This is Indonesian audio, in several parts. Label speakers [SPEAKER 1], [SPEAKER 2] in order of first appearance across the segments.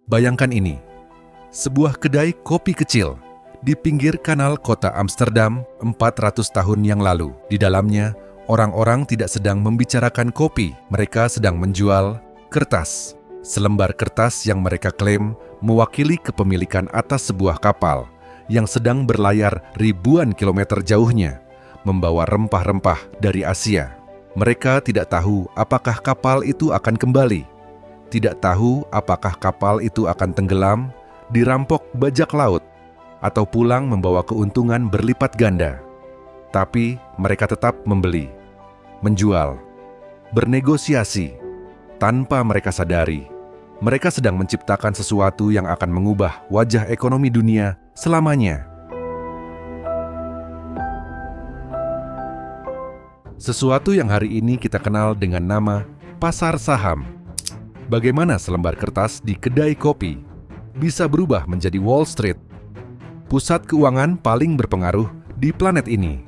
[SPEAKER 1] Bayangkan ini, sebuah kedai kopi kecil di pinggir kanal kota Amsterdam 400 tahun yang lalu. Di dalamnya, orang-orang tidak sedang membicarakan kopi, mereka sedang menjual kertas. Selembar kertas yang mereka klaim mewakili kepemilikan atas sebuah kapal yang sedang berlayar ribuan kilometer jauhnya, membawa rempah-rempah dari Asia. Mereka tidak tahu apakah kapal itu akan kembali, tidak tahu apakah kapal itu akan tenggelam, dirampok bajak laut, atau pulang membawa keuntungan berlipat ganda. Tapi mereka tetap membeli, menjual, bernegosiasi. Tanpa mereka sadari, mereka sedang menciptakan sesuatu yang akan mengubah wajah ekonomi dunia selamanya. Sesuatu yang hari ini kita kenal dengan nama pasar saham. Bagaimana selembar kertas di kedai kopi bisa berubah menjadi Wall Street, pusat keuangan paling berpengaruh di planet ini?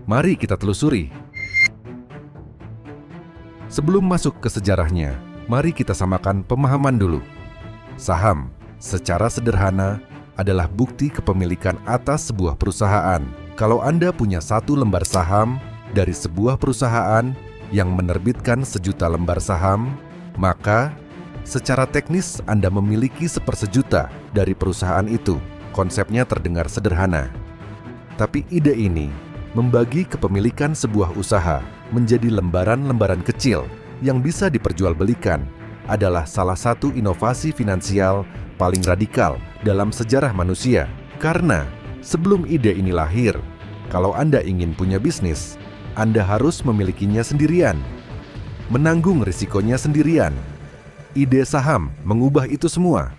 [SPEAKER 1] Mari kita telusuri. Sebelum masuk ke sejarahnya, mari kita samakan pemahaman dulu. Saham, secara sederhana, adalah bukti kepemilikan atas sebuah perusahaan. Kalau Anda punya satu lembar saham dari sebuah perusahaan yang menerbitkan 1.000.000 lembar saham, maka secara teknis Anda memiliki 1/1 dari perusahaan itu. Konsepnya terdengar sederhana. Tapi ide ini membagi kepemilikan sebuah usaha menjadi lembaran-lembaran kecil yang bisa diperjualbelikan adalah salah satu inovasi finansial paling radikal dalam sejarah manusia. Karena sebelum ide ini lahir, kalau Anda ingin punya bisnis, Anda harus memilikinya sendirian, menanggung risikonya sendirian. Ide saham mengubah itu semua.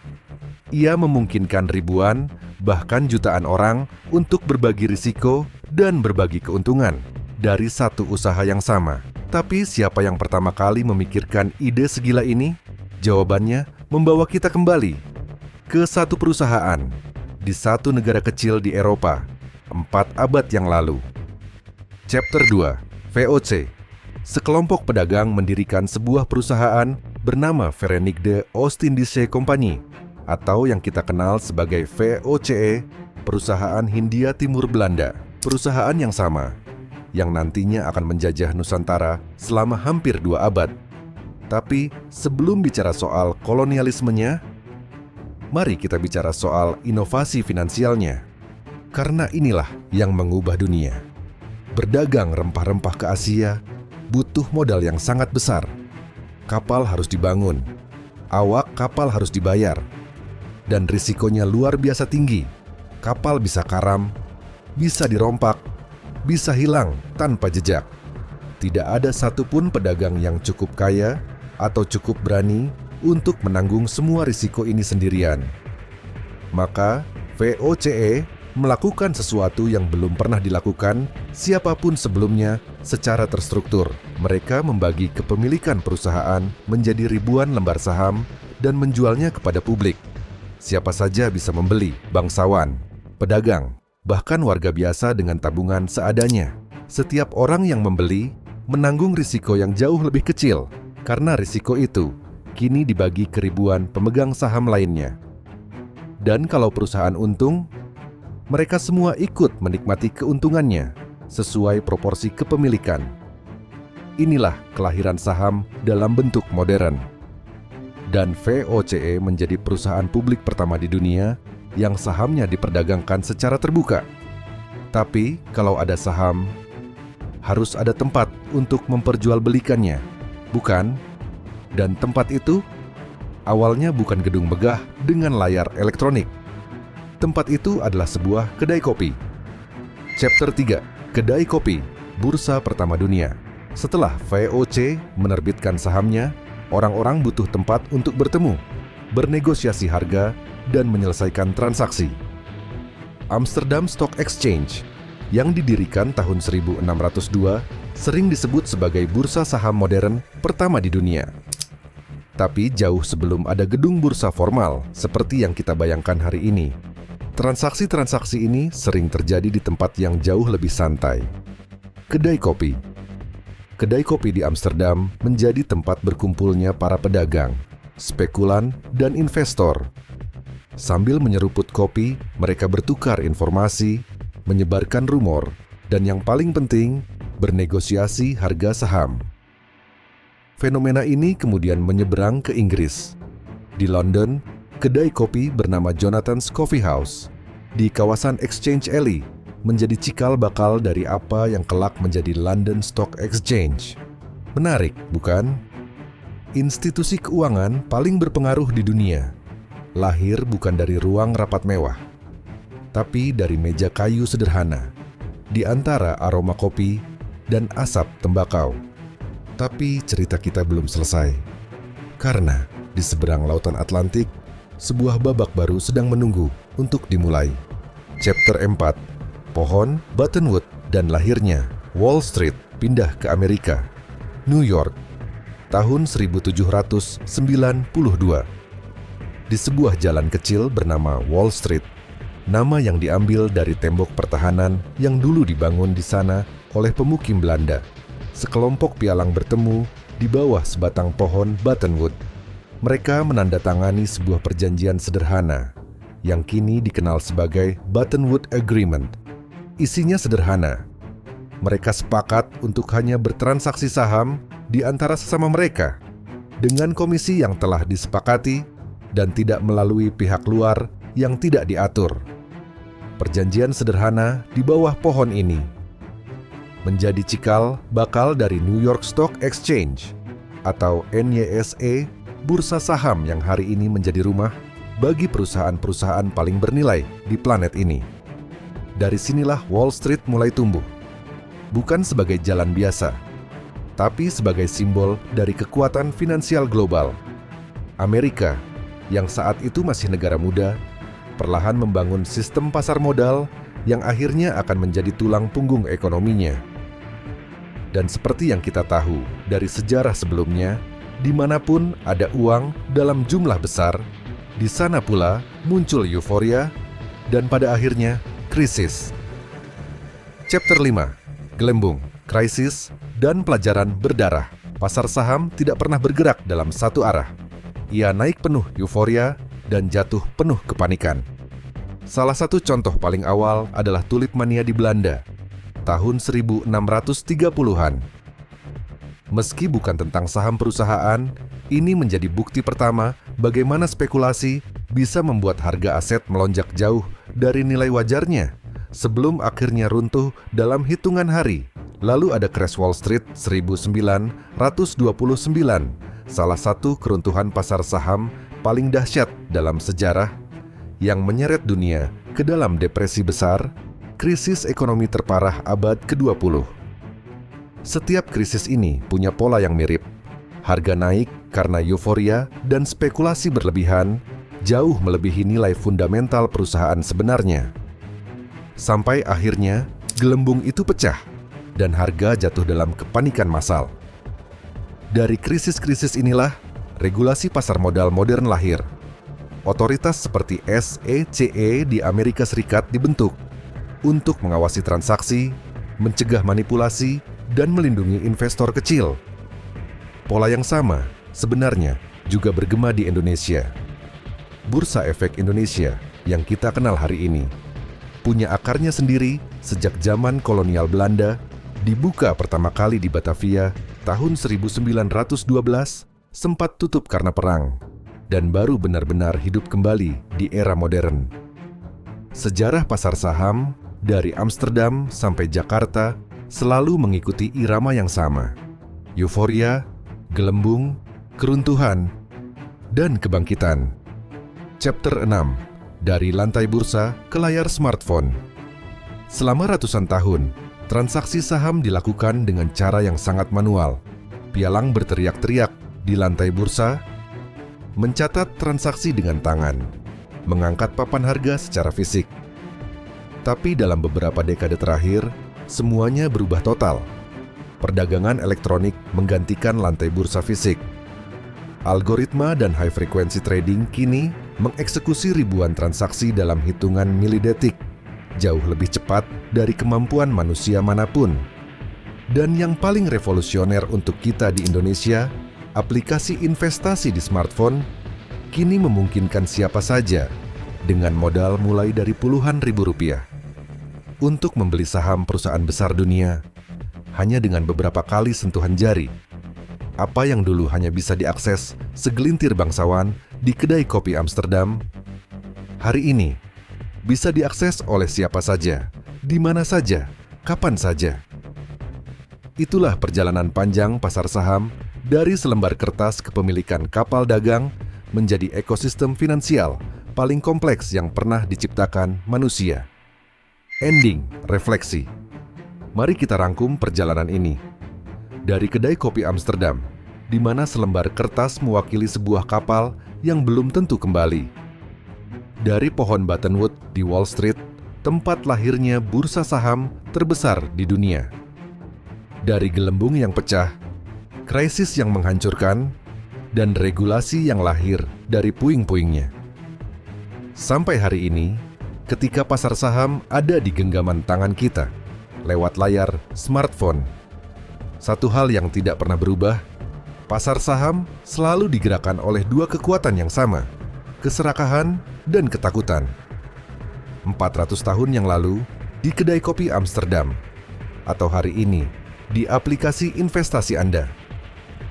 [SPEAKER 1] Ia memungkinkan ribuan, bahkan jutaan orang untuk berbagi risiko dan berbagi keuntungan dari satu usaha yang sama. Tapi siapa yang pertama kali memikirkan ide segila ini? Jawabannya membawa kita kembali ke satu perusahaan di satu negara kecil di Eropa 4 abad yang lalu. Chapter 2, VOC. Sekelompok pedagang mendirikan sebuah perusahaan bernama Verenigde Oostindische Compagnie, atau yang kita kenal sebagai VOCE, Perusahaan Hindia Timur Belanda. Perusahaan yang sama, yang nantinya akan menjajah Nusantara selama hampir 2 abad. Tapi sebelum bicara soal kolonialismenya, mari kita bicara soal inovasi finansialnya. Karena inilah yang mengubah dunia. Berdagang rempah-rempah ke Asia butuh modal yang sangat besar. Kapal harus dibangun, awak kapal harus dibayar, dan risikonya luar biasa tinggi. Kapal bisa karam, bisa dirompak, bisa hilang tanpa jejak. Tidak ada satupun pedagang yang cukup kaya atau cukup berani untuk menanggung semua risiko ini sendirian. Maka VOCE melakukan sesuatu yang belum pernah dilakukan siapapun sebelumnya secara terstruktur. Mereka membagi kepemilikan perusahaan menjadi ribuan lembar saham dan menjualnya kepada publik. Siapa saja bisa membeli, bangsawan, pedagang, bahkan warga biasa dengan tabungan seadanya. Setiap orang yang membeli menanggung risiko yang jauh lebih kecil, karena risiko itu kini dibagi ke ribuan pemegang saham lainnya. Dan kalau perusahaan untung, mereka semua ikut menikmati keuntungannya sesuai proporsi kepemilikan. Inilah kelahiran saham dalam bentuk modern. Dan VOCE menjadi perusahaan publik pertama di dunia yang sahamnya diperdagangkan secara terbuka. Tapi kalau ada saham, harus ada tempat untuk memperjualbelikannya, bukan? Dan tempat itu awalnya bukan gedung megah dengan layar elektronik. Tempat itu adalah sebuah kedai kopi. Chapter 3, Kedai Kopi, Bursa Pertama Dunia. Setelah VOC menerbitkan sahamnya, orang-orang butuh tempat untuk bertemu, bernegosiasi harga, dan menyelesaikan transaksi. Amsterdam Stock Exchange, yang didirikan tahun 1602, sering disebut sebagai bursa saham modern pertama di dunia. Tapi jauh sebelum ada gedung bursa formal seperti yang kita bayangkan hari ini, transaksi-transaksi ini sering terjadi di tempat yang jauh lebih santai. Kedai kopi. Kedai kopi di Amsterdam menjadi tempat berkumpulnya para pedagang, spekulan, dan investor. Sambil menyeruput kopi, mereka bertukar informasi, menyebarkan rumor, dan yang paling penting, bernegosiasi harga saham. Fenomena ini kemudian menyeberang ke Inggris. Di London, kedai kopi bernama Jonathan's Coffee House di kawasan Exchange Alley menjadi cikal bakal dari apa yang kelak menjadi London Stock Exchange. Menarik, bukan? Institusi keuangan paling berpengaruh di dunia lahir bukan dari ruang rapat mewah, tapi dari meja kayu sederhana, di antara aroma kopi dan asap tembakau. Tapi cerita kita belum selesai, karena di seberang lautan Atlantik, sebuah babak baru sedang menunggu untuk dimulai. Chapter 4, Pohon Buttonwood dan lahirnya Wall Street pindah ke Amerika, New York, tahun 1792. Di sebuah jalan kecil bernama Wall Street, nama yang diambil dari tembok pertahanan yang dulu dibangun di sana oleh pemukim Belanda. Sekelompok pialang bertemu di bawah sebatang pohon Buttonwood. Mereka menandatangani sebuah perjanjian sederhana yang kini dikenal sebagai Buttonwood Agreement. Isinya sederhana. Mereka sepakat untuk hanya bertransaksi saham di antara sesama mereka dengan komisi yang telah disepakati dan tidak melalui pihak luar yang tidak diatur. Perjanjian sederhana di bawah pohon ini menjadi cikal bakal dari New York Stock Exchange atau NYSE, bursa saham yang hari ini menjadi rumah bagi perusahaan-perusahaan paling bernilai di planet ini. Dari sinilah Wall Street mulai tumbuh, bukan sebagai jalan biasa, tapi sebagai simbol dari kekuatan finansial global. Amerika, yang saat itu masih negara muda, perlahan membangun sistem pasar modal yang akhirnya akan menjadi tulang punggung ekonominya. Dan seperti yang kita tahu dari sejarah sebelumnya, dimanapun ada uang dalam jumlah besar, di sana pula muncul euforia dan pada akhirnya krisis. Chapter 5, Gelembung, Krisis, dan Pelajaran Berdarah. Pasar saham tidak pernah bergerak dalam satu arah. Ia naik penuh euforia dan jatuh penuh kepanikan. Salah satu contoh paling awal adalah tulip mania di Belanda, tahun 1630-an. Meski bukan tentang saham perusahaan, ini menjadi bukti pertama bagaimana spekulasi bisa membuat harga aset melonjak jauh dari nilai wajarnya sebelum akhirnya runtuh dalam hitungan hari. Lalu ada crash Wall Street 1929, salah satu keruntuhan pasar saham paling dahsyat dalam sejarah yang menyeret dunia ke dalam depresi besar, krisis ekonomi terparah abad ke-20. Setiap krisis ini punya pola yang mirip. Harga naik karena euforia dan spekulasi berlebihan, jauh melebihi nilai fundamental perusahaan sebenarnya. Sampai akhirnya gelembung itu pecah dan harga jatuh dalam kepanikan massal. Dari krisis-krisis inilah, regulasi pasar modal modern lahir. Otoritas seperti SEC di Amerika Serikat dibentuk untuk mengawasi transaksi, mencegah manipulasi, dan melindungi investor kecil. Pola yang sama sebenarnya juga bergema di Indonesia. Bursa Efek Indonesia yang kita kenal hari ini punya akarnya sendiri sejak zaman kolonial Belanda, dibuka pertama kali di Batavia tahun 1912, sempat tutup karena perang, dan baru benar-benar hidup kembali di era modern. Sejarah pasar saham dari Amsterdam sampai Jakarta selalu mengikuti irama yang sama. Euforia, gelembung, keruntuhan, dan kebangkitan. Chapter 6, Dari Lantai Bursa ke Layar Smartphone. Selama ratusan tahun, transaksi saham dilakukan dengan cara yang sangat manual. Pialang berteriak-teriak di lantai bursa, mencatat transaksi dengan tangan, mengangkat papan harga secara fisik. Tapi dalam beberapa dekade terakhir, semuanya berubah total. Perdagangan elektronik menggantikan lantai bursa fisik. Algoritma dan high frequency trading kini mengeksekusi ribuan transaksi dalam hitungan milidetik, jauh lebih cepat dari kemampuan manusia manapun. Dan yang paling revolusioner untuk kita di Indonesia, aplikasi investasi di smartphone kini memungkinkan siapa saja dengan modal mulai dari puluhan ribu rupiah untuk membeli saham perusahaan besar dunia hanya dengan beberapa kali sentuhan jari. Apa yang dulu hanya bisa diakses segelintir bangsawan di kedai kopi Amsterdam, hari ini bisa diakses oleh siapa saja, di mana saja, kapan saja. Itulah perjalanan panjang pasar saham dari selembar kertas kepemilikan kapal dagang menjadi ekosistem finansial paling kompleks yang pernah diciptakan manusia. Ending refleksi. Mari kita rangkum perjalanan ini. Dari kedai kopi Amsterdam, di mana selembar kertas mewakili sebuah kapal yang belum tentu kembali. Dari pohon buttonwood di Wall Street, tempat lahirnya bursa saham terbesar di dunia. Dari gelembung yang pecah, krisis yang menghancurkan, dan regulasi yang lahir dari puing-puingnya. Sampai hari ini, ketika pasar saham ada di genggaman tangan kita, lewat layar smartphone, satu hal yang tidak pernah berubah, pasar saham selalu digerakkan oleh dua kekuatan yang sama, keserakahan dan ketakutan. 400 tahun yang lalu, di kedai kopi Amsterdam, atau hari ini, di aplikasi investasi Anda.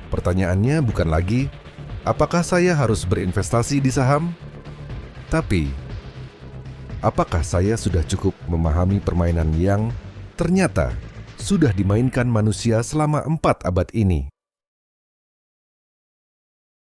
[SPEAKER 1] Pertanyaannya bukan lagi, apakah saya harus berinvestasi di saham? Tapi, apakah saya sudah cukup memahami permainan yang ternyata sudah dimainkan manusia selama 4 abad ini?